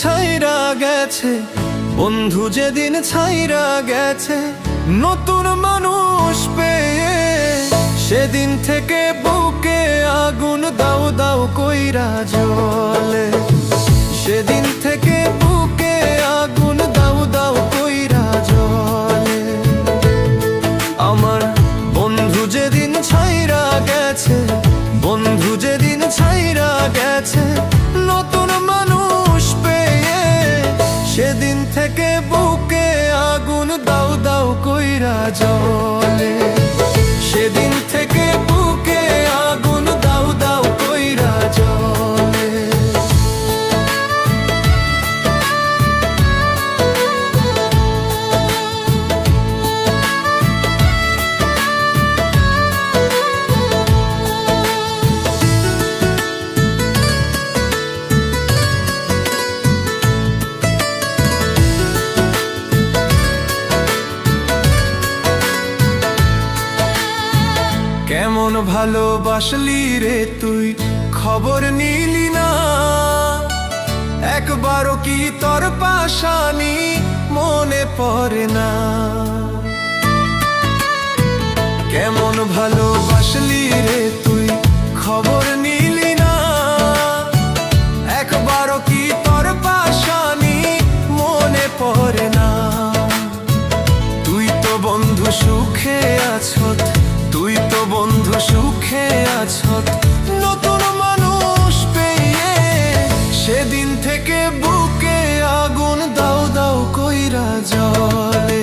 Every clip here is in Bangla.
ছাইরা গেছে, বন্ধু যেদিন ছাইরা গেছে, নতুন মানুষ পেয়ে সেদিন থেকে বুকে আগুন দাউ দাউ কইরা জ্বলে। সেদিন থেকে বুকে আগুন দাউ দাউ কইরা জ্বলে। আমার বন্ধু যেদিন ছাইরা গেছে, বন্ধু যেদিন ছাইরা গেছে, নতুন মানুষ পেয়ে সেদিন থেকে বুকে আগুন দাউ দাউ কইরা জ্বলে। সেদিন থেকে বুকে আগুন দাউ দাউ কইরা জ্বলে। কেমন ভালোবাসলি রে তুই, খবর নিলি না একবারও, কি তোর পাশানি মনে পড়ে না? কেমন ভালোবাসলি রে তুই, খবর নিলি না একবারও, কি তোর পাশানি মনে পড়ে না? তুই তো বন্ধু সুখে আছত, তুই তো বন্ধু সুখে আছত, নতুন মানুষ পেয়ে সেদিন থেকে বুকে আগুন দাউ দাউ কইরা জ্বলে।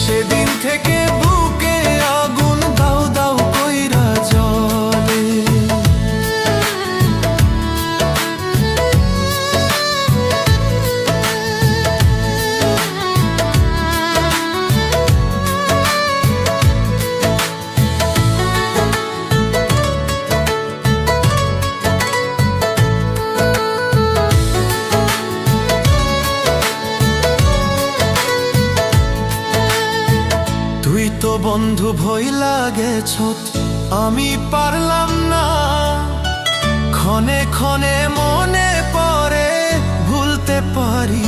সেদিন থেকে বুকে আগুন দাউ দাউ কইরা জ্বলে। তুই তো বন্ধু ভইলা গেছত, আমি পারলাম না, ক্ষণে ক্ষণে মনে পড়ে ভুলতে পারি